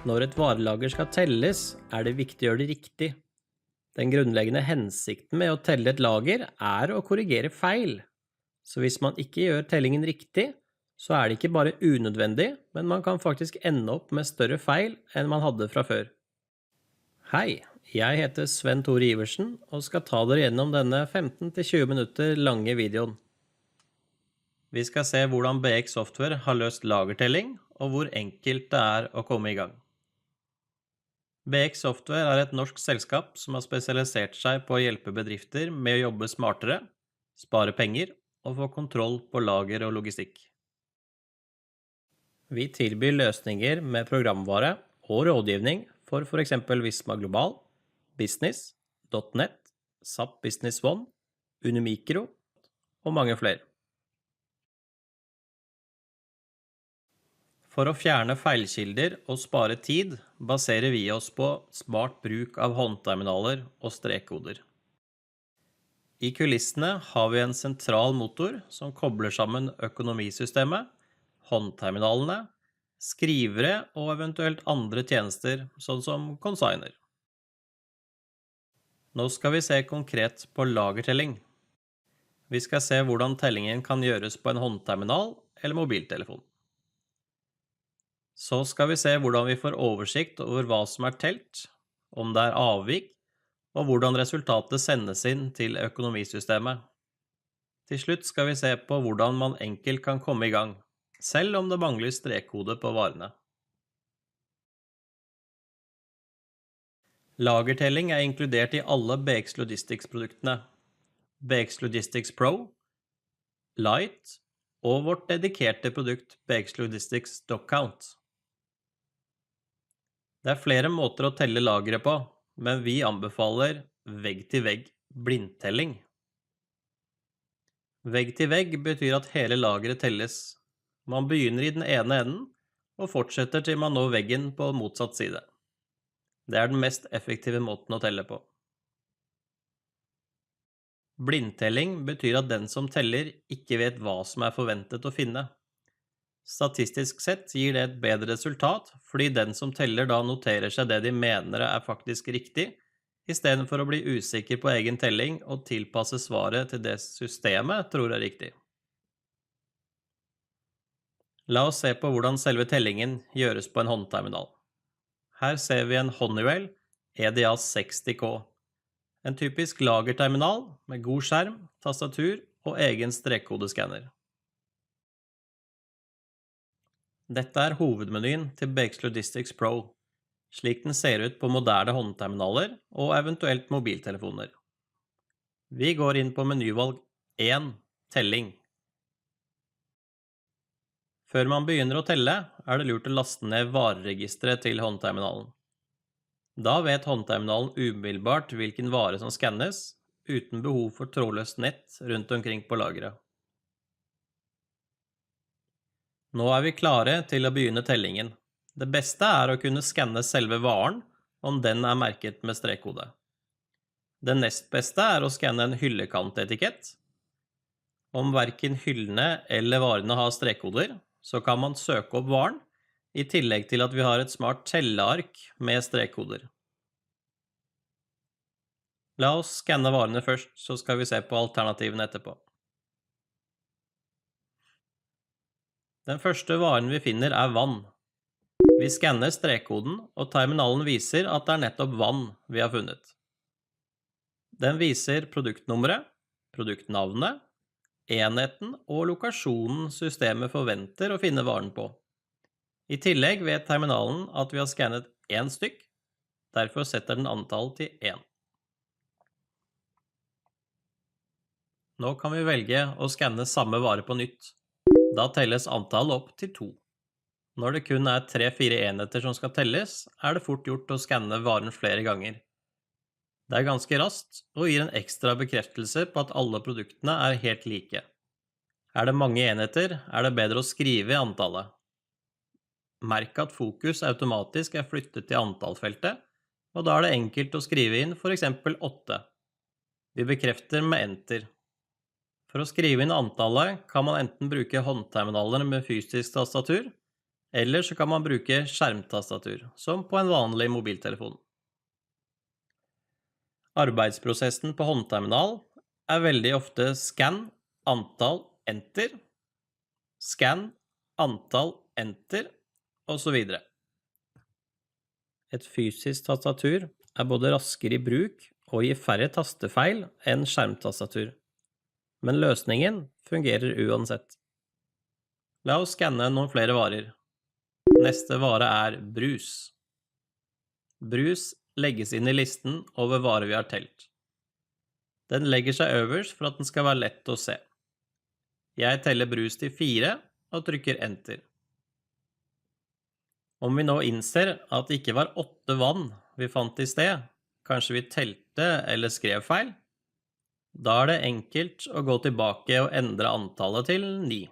Når et varelager skal telles, er det viktig å gjøre det riktig. Den grunnleggende hensikten med å telle et lager er å korrigere feil. Så hvis man ikke gjør tellingen riktig, så er det ikke bare unødvendig, men man kan faktisk ende opp med større feil enn man hadde fra før. Hei, jeg heter Sven Tore Iversen og skal ta dere gjennom denne 15-20 minutter lange videoen. Vi skal se hvordan BX Software har løst lagertelling, og hvor enkelt det er å komme i gang. BX Software er et norsk selskap som har spesialisert seg på å hjelpe bedrifter med å jobbe smartere, spare penger og få kontroll på lager og logistikk. Vi tilbyr løsninger med programvare og rådgivning for eksempel Visma Global, Business, .net, SAP Business One, Unimicro og mange flere. For å fjerne feilkilder og spare tid, baserer vi oss på smart bruk av håndterminaler og strekkoder. I kulissene har vi en sentral motor som kobler sammen økonomisystemet, håndterminalene, skrivere og eventuelt andre tjenester, sånn som consigner. Nå skal vi se konkret på lagertelling. Vi skal se hvordan tellingen kan gjøres på en håndterminal eller mobiltelefon. Så skal vi se hvordan vi får oversikt over hva som er telt, om det er avvik, og hvordan resultatet sendes inn til økonomisystemet. Til slutt skal vi se på hvordan man enkelt kan komme i gang, selv om det mangler strekkode på varene. Lagertelling er inkludert i alle BX Logistics-produktene, BX Logistics Pro, Lite og vårt dedikerte produkt BX Logistics Stock Count. Det er flere måter å telle lageret på, men vi anbefaler vegg-til-vegg blindtelling. Vegg-til-vegg betyr at hele lageret telles. Man begynner i den ene enden og fortsetter til man når veggen på motsatt side. Det er den mest effektive måten å telle på. Blindtelling betyr at den som teller ikke vet hva som er forventet å finne. Statistisk sett gir det et bedre resultat, fordi den som teller da noterer seg det de mener er faktisk riktig, i stedet for å bli usikker på egen telling og tilpasse svaret til det systemet tror er riktig. La oss se på hvordan selve tellingen gjøres på en håndterminal. Her ser vi en Honeywell EDA 60K, en typisk lagerterminal med god skjerm, tastatur og egen strekkodeskanner. Dette er hovedmenyen til BX Logistics Pro, slik den ser ut på moderne håndterminaler og eventuelt mobiltelefoner. Vi går inn på menyvalg 1, telling. Før man begynner å telle, er det lurt å laste ned vareregisteret til håndterminalen. Da vet håndterminalen umiddelbart hvilken vare som skannes, uten behov for trådløst nett rundt omkring på lageret. Nå er vi klare til å begynne tellingen. Det beste er å kunne skanne selve varen, om den er merket med strekkode. Det nest beste er å skanne en hyllekantetikett. Om hverken hyllene eller varene har strekkoder, så kan man søke opp varen, i tillegg til at vi har et smart telleark med strekkoder. La oss skanne varene først, så skal vi se på alternativene etterpå. Den første varen vi finner er vann. Vi skanner strekkoden, og terminalen viser at det er nettopp vann vi har funnet. Den viser produktnummeret, produktnavnet, enheten og lokasjonen systemet forventer å finne varen på. I tillegg vet terminalen at vi har skannet 1 stykk, derfor setter den antall til 1. Nå kan vi velge å skanne samme vare på nytt. Da telles antallet opp til 2. Når det kun er 3-4 enheter som skal telles, er det fort gjort å skanne varen flere ganger. Det er ganske raskt, og gir en ekstra bekreftelse på at alle produktene er helt like. Er det mange enheter, er det bedre å skrive i antallet. Merk at fokus automatisk er flyttet til antallfeltet, og da er det enkelt å skrive inn for eksempel 8. Vi bekrefter med enter. For å skrive inn antallet kan man enten bruke håndterminaler med fysisk tastatur, Eller så kan man bruke skjermtastatur, som på en vanlig mobiltelefon. Arbeidsprosessen på håndterminal er veldig ofte scan, antall, enter, scan, antall, enter, og så videre. Et fysisk tastatur er både raskere i bruk og gir færre tastefeil enn skjermtastatur. Men løsningen fungerer uansett. La oss skanne noen flere varer. Neste vare er brus. Brus legges inn i listen over varer vi har telt. Den legger seg øverst for at den skal være lett å se. Jeg teller brus til 4 og trykker enter. Om vi nå innser at det ikke var 8 vann vi fant i sted, kanskje vi telte eller skrev feil, da er det enkelt å gå tilbake og endre antallet til 9.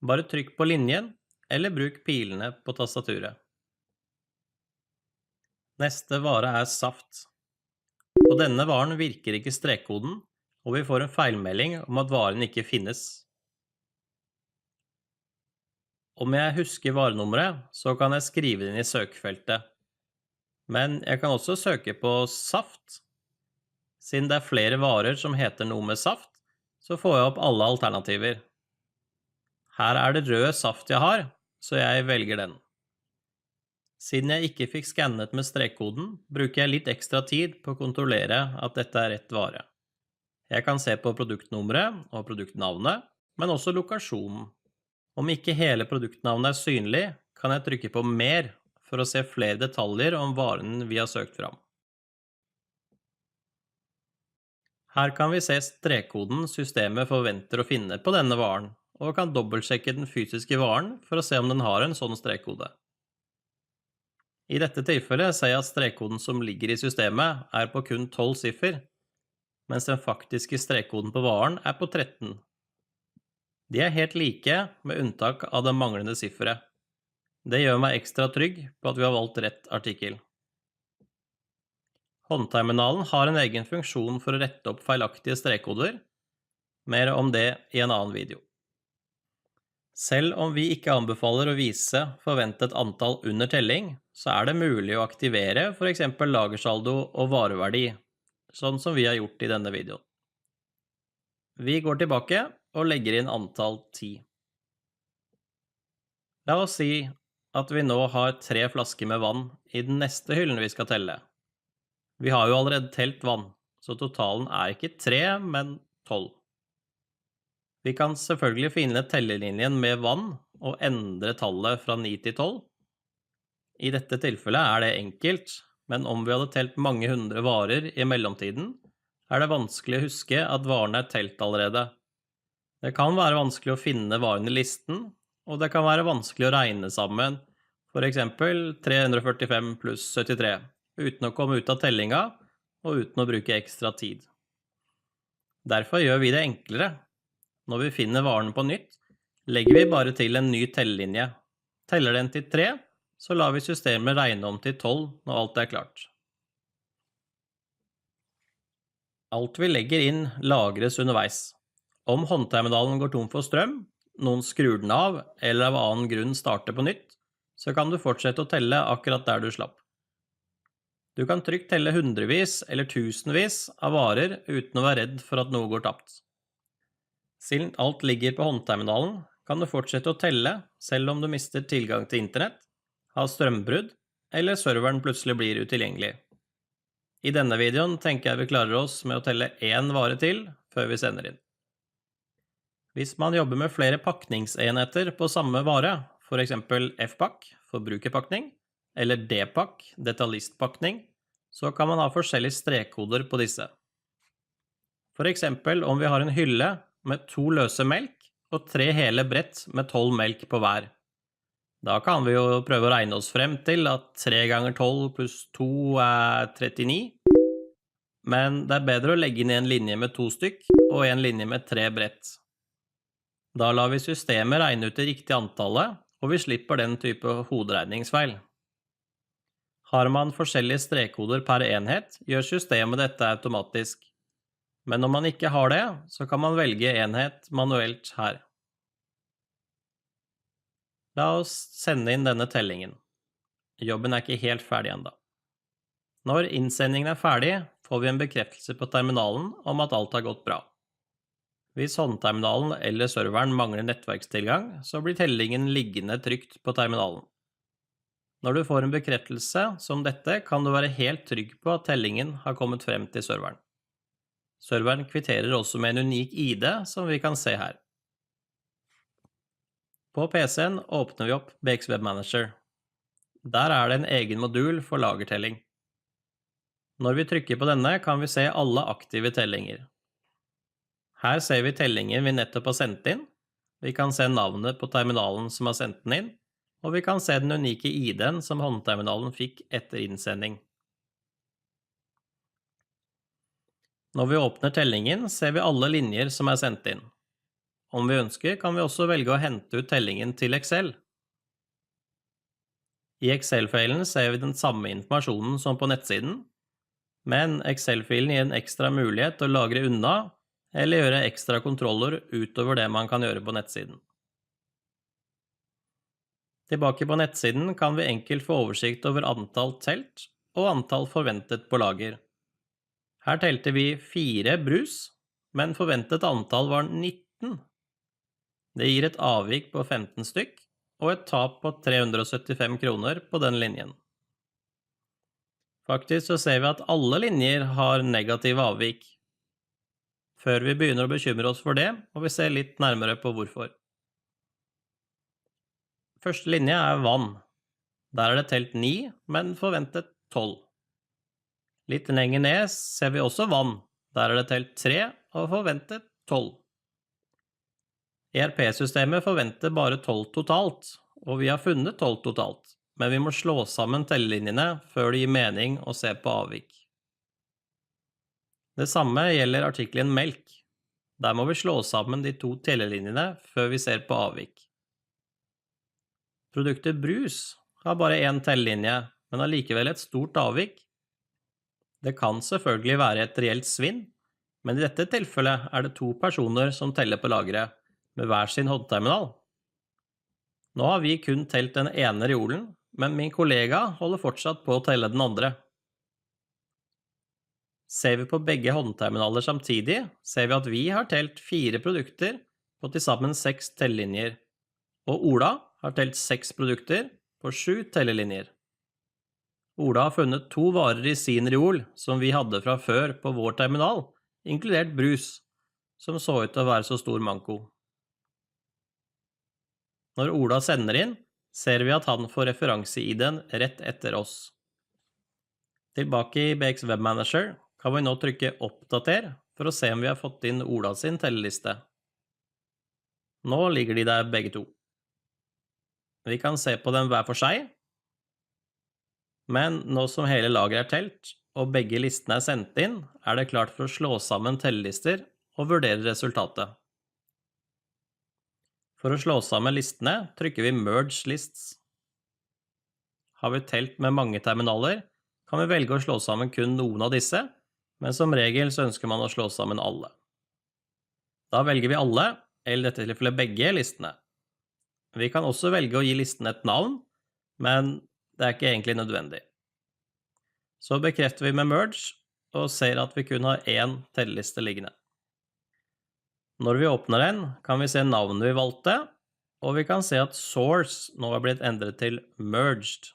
Bare trykk på linjen, eller bruk pilene på tastaturet. Neste vare er saft. På denne varen virker ikke strekkoden, og vi får en feilmelding om at varen ikke finnes. Om jeg husker varenummeret, så kan jeg skrive det inn i søkefeltet. Men jeg kan også søke på saft. Siden det er flere varer som heter noe med saft, så får jeg opp alle alternativer. Her er det rød saft jeg har, så jeg velger den. Siden jeg ikke fikk skannet med strekkoden, bruker jeg litt ekstra tid på å kontrollere at dette er rett vare. Jeg kan se på produktnummeret og produktnavnet, men også lokasjonen. Om ikke hele produktnavnet er synlig, kan jeg trykke på mer for å se flere detaljer om varen vi har søkt fram. Her kan vi se strekkoden systemet forventer å finne på denne varen, og kan dobbeltsjekke den fysiske varen for å se om den har en sånn strekkode. I dette tilfellet ser jeg at strekkoden som ligger i systemet er på kun 12 siffer, mens den faktiske strekkoden på varen er på 13. De er helt like, med unntak av det manglende sifferet. Det gjør meg ekstra trygg på at vi har valgt rett artikkel. Håndterminalen har en egen funksjon for å rette opp feilaktige strekkoder. Mer om det i en annen video. Selv om vi ikke anbefaler å vise forventet antall under telling, så er det mulig å aktivere for eksempel lagersaldo og vareverdi, sånn som vi har gjort i denne videoen. Vi går tilbake og legger inn antall 10. La oss si at vi nå har 3 flasker med vann i den neste hyllen vi skal telle. Vi har jo allerede telt vann, så totalen er ikke 3, men 12. Vi kan selvfølgelig finne tellelinjen med vann og endre tallet fra 9 til 12. I dette tilfellet er det enkelt, men om vi hadde telt mange hundre varer i mellomtiden, er det vanskelig å huske at varene er telt allerede. Det kan være vanskelig å finne varene i listen, og det kan være vanskelig å regne sammen, for eksempel 345 pluss 73, uten å komme ut av tellinga og uten å bruke ekstra tid. Derfor gjør vi det enklere. Når vi finner varen på nytt, legger vi bare til en ny tellelinje. Teller den til 3, så lar vi systemet regne om til 12 når alt er klart. Alt vi legger inn lagres underveis. Om håndterminalen går tom for strøm, noen skrur den av, eller av annen grunn starter på nytt, så kan du fortsette å telle akkurat der du slapp. Du kan trygt telle hundrevis eller tusenvis av varer uten å være redd for at noe går tapt. Siden alt ligger på håndterminalen, kan du fortsette å telle selv om du mister tilgang til internett, har strømbrudd, eller serveren plutselig blir utilgjengelig. I denne videoen tenker jeg vi klarer oss med å telle 1 vare til før vi sender inn. Hvis man jobber med flere pakningsenheter på samme vare, for eksempel F-pakk, forbrukerpakning, eller D-pakk, detaljistpakning, så kan man ha forskjellige strekkoder på disse. For eksempel om vi har en hylle med 2 løse melk og 3 hele brett med 12 melk på hver. Da kan vi jo prøve å regne oss frem til at 3 ganger 12 pluss 2 er 39. Men det er bedre å legge inn en linje med 2 stykk og en linje med 3 brett. Da lar vi systemet regne ut det riktige antallet, og vi slipper den type hoderegningsfeil. Har man forskjellige strekkoder per enhet, gjør systemet dette automatisk. Men om man ikke har det, så kan man velge enhet manuelt her. La oss sende inn denne tellingen. Jobben er ikke helt ferdig enda. Når innsendingen er ferdig, får vi en bekreftelse på terminalen om at alt har gått bra. Hvis håndterminalen eller serveren mangler nettverkstilgang, så blir tellingen liggende trygt på terminalen. Når du får en bekreftelse som dette, kan du være helt trygg på at tellingen har kommet frem til serveren. Serveren kvitterer også med en unik ID som vi kan se her. På PC-en åpner vi opp BX Web Manager. Der er det en egen modul for lagertelling. Når vi trykker på denne, kan vi se alle aktive tellinger. Her ser vi tellingen vi nettopp har sendt inn. Vi kan se navnet på terminalen som har sendt den inn, og vi kan se den unike ID-en som håndterminalen fikk etter innsending. Når vi åpner tellingen, ser vi alle linjer som er sendt inn. Om vi ønsker, kan vi også velge å hente ut tellingen til Excel. I Excel-filen ser vi den samme informasjonen som på nettsiden, men Excel-filen gir en ekstra mulighet til å lagre unna eller gjøre ekstra kontroller utover det man kan gjøre på nettsiden. Tilbake på nettsiden kan vi enkelt få oversikt over antall telt og antall forventet på lager. Her telte vi 4 brus, men forventet antall var 19. Det gir et avvik på 15 stykk, og et tap på 375 kroner på den linjen. Faktisk så ser vi at alle linjer har negative avvik. Før vi begynner å bekymre oss for det, må vi se litt nærmere på hvorfor. Første linje er vann. Der er det telt 9, men forventet 12. Litt lenger ned ser vi også vann. Der er det telt 3 og forventet 12. ERP-systemet forventer bare 12 totalt, og vi har funnet 12 totalt, men vi må slå sammen tellelinjene før det gir mening å se på avvik. Det samme gjelder artikkelen melk. Der må vi slå sammen de 2 tellelinjene før vi ser på avvik. Produktet brus har bare 1 tellelinje, men har likevel et stort avvik. Det kan selvfølgelig være et reelt svinn, men i dette tilfellet er det 2 personer som teller på lageret, med hver sin håndterminal. Nå har vi kun telt den ene reolen, men min kollega holder fortsatt på å telle den andre. Ser vi på begge håndterminaler samtidig, ser vi at vi har telt 4 produkter på til sammen 6 tellelinjer, og Ola har telt 6 produkter på 7 tellelinjer. Ola har funnet 2 varer i sin reol som vi hadde fra før på vår terminal, inkludert brus, som så ut til å være så stor manko. Når Ola sender inn, ser vi at han får referanse-ID-en rett etter oss. Tilbake i BX Web Manager kan vi nå trykke oppdater for å se om vi har fått inn Ola sin telleliste. Nå ligger de der begge 2. Vi kan se på dem hver for seg, men nå som hele lageret er telt, og begge listene er sendt inn, er det klart for å slå sammen tellelister og vurdere resultatet. For å slå sammen listene trykker vi Merge Lists. Har vi telt med mange terminaler, kan vi velge å slå sammen kun noen av disse, men som regel så ønsker man å slå sammen alle. Da velger vi alle, eller i dette tilfellet begge listene. Vi kan også velge å gi listen et navn, men det er ikke egentlig nødvendig. Så bekrefter vi med Merge, og ser at vi kun har 1 telleliste liggende. Når vi åpner den, kan vi se navnet vi valgte, og vi kan se at Source nå er blitt endret til Merged.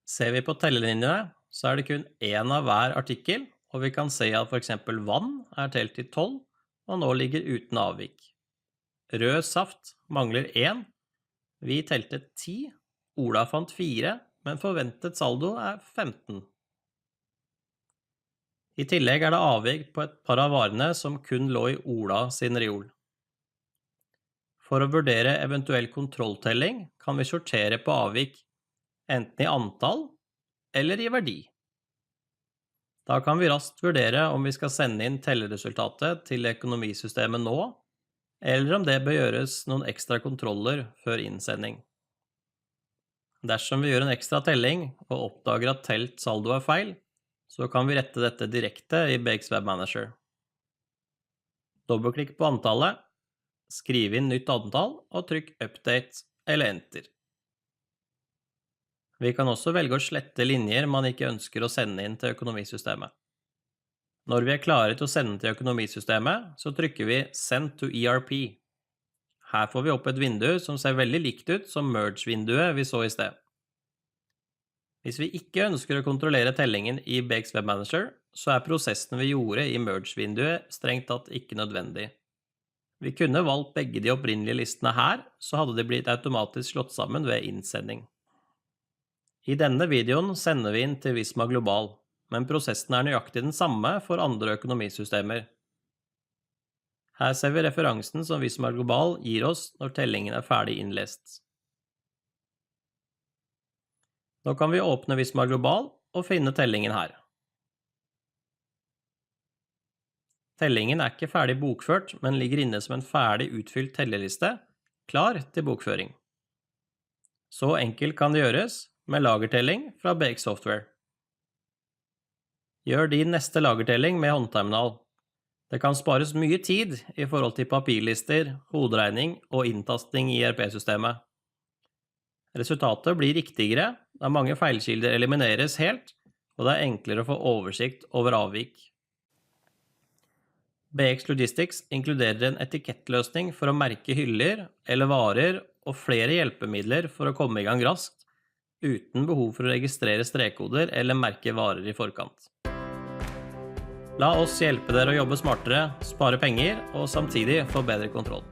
Ser vi på tellelinjene, så er det kun 1 av hver artikkel, og vi kan se at for eksempel vann er telt til 12, og nå ligger uten avvik. Rød saft mangler 1, vi telte 10, Ola fant 4, men forventet saldo er 15. I tillegg er det avvik på et par av varene som kun lå i Ola sin reol. For å vurdere eventuell kontrolltelling kan vi sortere på avvik, enten i antall eller i verdi. Da kan vi raskt vurdere om vi skal sende inn telleresultatet til økonomisystemet nå, eller om det bør gjøres noen ekstra kontroller før innsending. Dersom vi gjør en ekstra telling og oppdager at telt saldo er feil, så kan vi rette dette direkte i BX Web Manager. Dobbeltklikk på antallet, skriv inn nytt antall og trykk Update eller Enter. Vi kan også velge å slette linjer man ikke ønsker å sende inn til økonomisystemet. Når vi er klare til å sende til økonomisystemet, så trykker vi Send to ERP. Her får vi opp et vindu som ser veldig likt ut som Merge-vinduet vi så i sted. Hvis vi ikke ønsker å kontrollere tellingen i BX Web Manager, så er prosessen vi gjorde i Merge-vinduet strengt tatt ikke nødvendig. Vi kunne valgt begge de opprinnelige listene her, så hadde de blitt automatisk slått sammen ved innsending. I denne videoen sender vi inn til Visma Global, men prosessen er nøyaktig den samme for andre økonomisystemer. Her ser vi referansen som Visma Global gir oss når tellingen er ferdig innlest. Nå kan vi åpne Visma Global og finne tellingen her. Tellingen er ikke ferdig bokført, men ligger inne som en ferdig utfylt telleliste, klar til bokføring. Så enkelt kan det gjøres med lagertelling fra BX Software. Gjør din neste lagertelling med håndterminal. Det kan spares mye tid i forhold til papirlister, hoderegning og inntasting i ERP-systemet. Resultatet blir riktigere, da mange feilkilder elimineres helt, og det er enklere å få oversikt over avvik. BX Logistics inkluderer en etikettløsning for å merke hyller eller varer og flere hjelpemidler for å komme i gang raskt, uten behov for å registrere strekkoder eller merke varer i forkant. La oss hjelpe dere å jobbe smartere, spare penger og samtidig få bedre kontroll.